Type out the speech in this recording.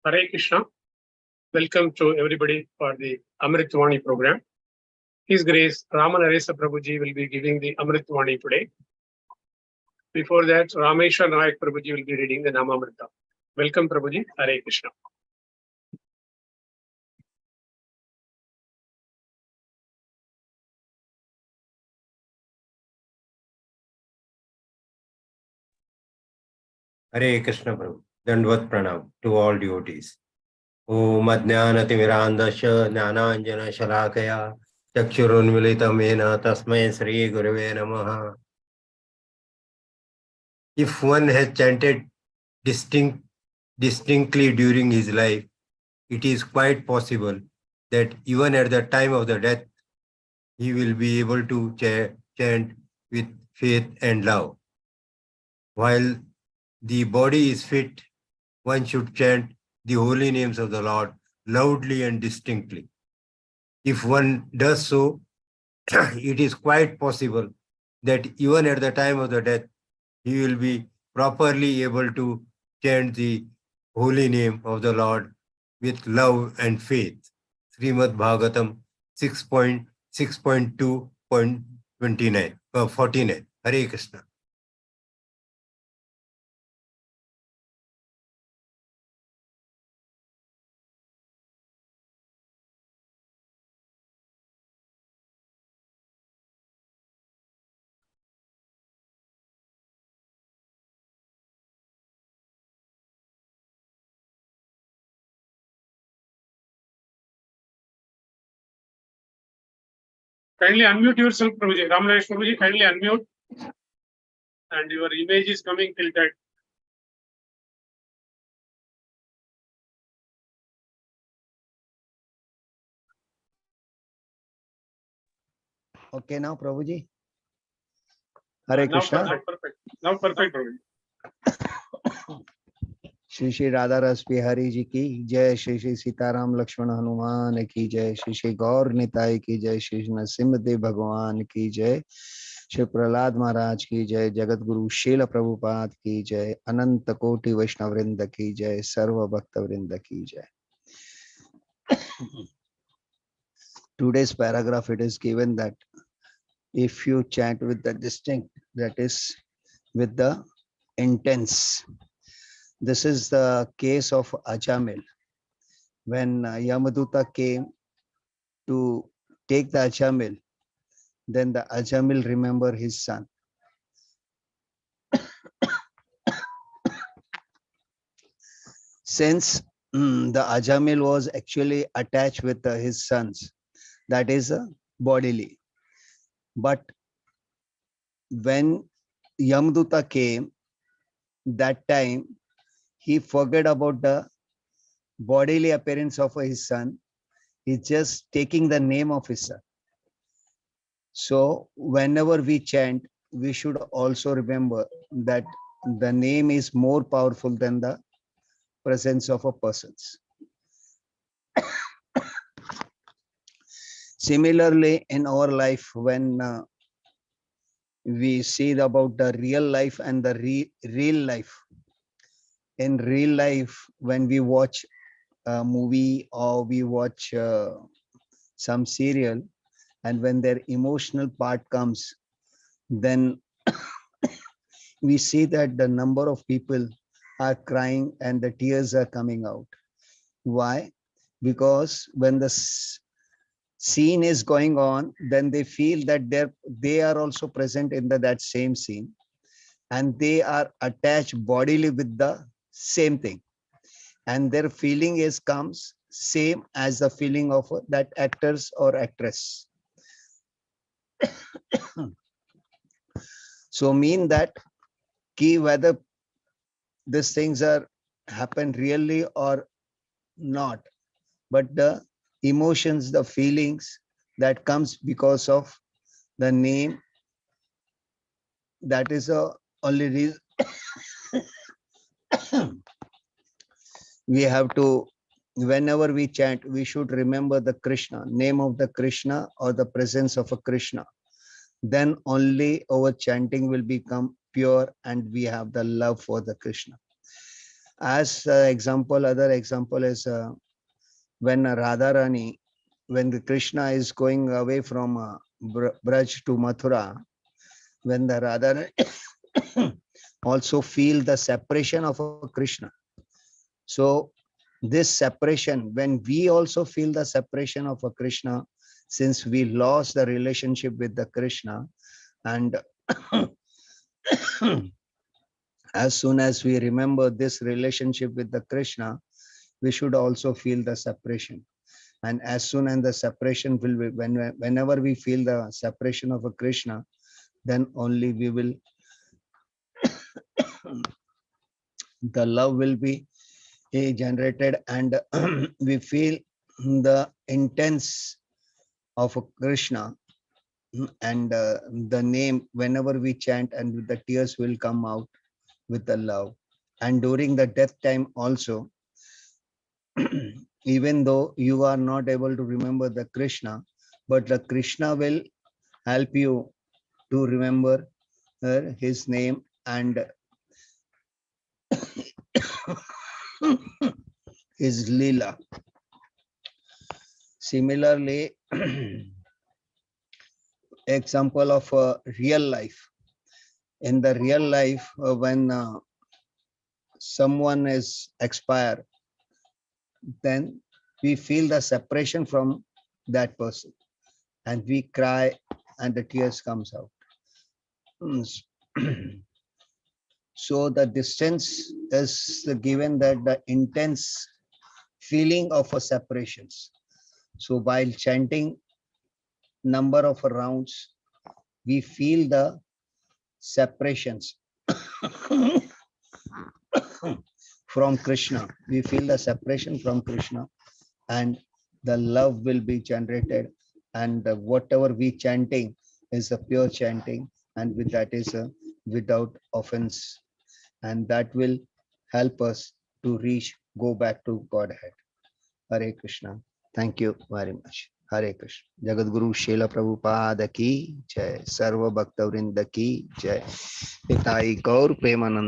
Hare Krishna. Welcome to everybody for the Amrut Vani program. His Grace Rama Naresa Prabhuji will be giving the Amrut Vani today. Before that, Rameshwar Nayak Prabhuji will be reading the Namamrita. Welcome Prabhuji. Hare Krishna. Hare Krishna Prabhu. Dandvat Pranam to all devotees. Om Ajnanatimirandasya Jnananjana Shalakaya Chakshurunmilitamena Tasmai Sri Gurave Namaha. If one has chanted distinctly during his life, it is quite possible that even at the time of the death, he will be able to chant with faith and love. While the body is fit, one should chant the holy names of the Lord loudly and distinctly. If one does so, it is quite possible that even at the time of the death, he will be properly able to chant the holy name of the Lord with love and faith. Srimad Bhagavatam 6.6.2.49, 49. Hare Krishna. Kindly unmute yourself, Prabhuji. Rameshwar Prabhuji, kindly unmute. And your image is coming tilted. Okay, now Prabhuji. Hare Krishna. Now perfect. Now perfect, Prabhuji. Shri Shri Radha रस बिहारी जी की जय, श्री श्री सीताराम लक्ष्मण हनुमान की जय, श्री श्री गौर निताई की जय, श्री नरसिंहदेव भगवान की जय, श्री प्रहलाद महाराज की जय, जगत गुरु शील प्रभुपाद की जय, अनंत कोटि वैष्णव वृंद की जय, सर्व भक्त वृंद की जय. Today's paragraph, it is given that if you chant with the distinct, that is with the intense. This is the case of Ajamil. When Yamaduta came to take the Ajamil, then the Ajamil remembered his son. Since the Ajamil was actually attached with his sons, that is bodily. But when Yamaduta came, that time he forgot about the bodily appearance of his son. He's just taking the name of his son. So whenever we chant, we should also remember that the name is more powerful than the presence of a person. Similarly, in our life, when we see about the real life and the real life, in real life, when we watch a movie or we watch some serial, and when their emotional part comes, then we see that the number of people are crying and the tears are coming out. Why? Because when the scene is going on, then they feel that they are also present in that same scene, and they are attached bodily with the same thing, and their feeling comes same as the feeling of that actors or actress. So mean that whether these things are happen really or not, but the emotions, the feelings that comes because of the name, that is the only reason. We have to, whenever we chant, we should remember the Krishna, name of the Krishna or the presence of a Krishna. Then only our chanting will become pure and we have the love for the Krishna. As example, other example is when Radharani, when the Krishna is going away from Braj to Mathura, when the Radharani also feel the separation of Krishna. So this separation, when we also feel the separation of a Krishna, since we lost the relationship with the Krishna, and as soon as we remember this relationship with the Krishna, we should also feel the separation. And as soon as the separation will be, whenever we feel the separation of a Krishna, then only we will, the love will be generated, and we feel the intense of a Krishna, and the name, whenever we chant, and the tears will come out with the love. And during the death time also, even though you are not able to remember the Krishna, but the Krishna will help you to remember his name and his lila. Similarly, example of real life. In the real life, when someone is expired, then we feel the separation from that person, and we cry, and the tears comes out. So the distance is given, that the intense feeling of a separations. So while chanting number of rounds, we feel the separations from Krishna. We feel the separation from Krishna, and the love will be generated. And whatever we chanting is a pure chanting, and with that is without offense, and that will help us to reach, go back to Godhead. Hare Krishna. Thank you very much. Hare Krishna. Jagat Guru Srila Prabhupada ki jai. Sarva Bhakta Vrinda ki jai. Hitai Gaur Premanand.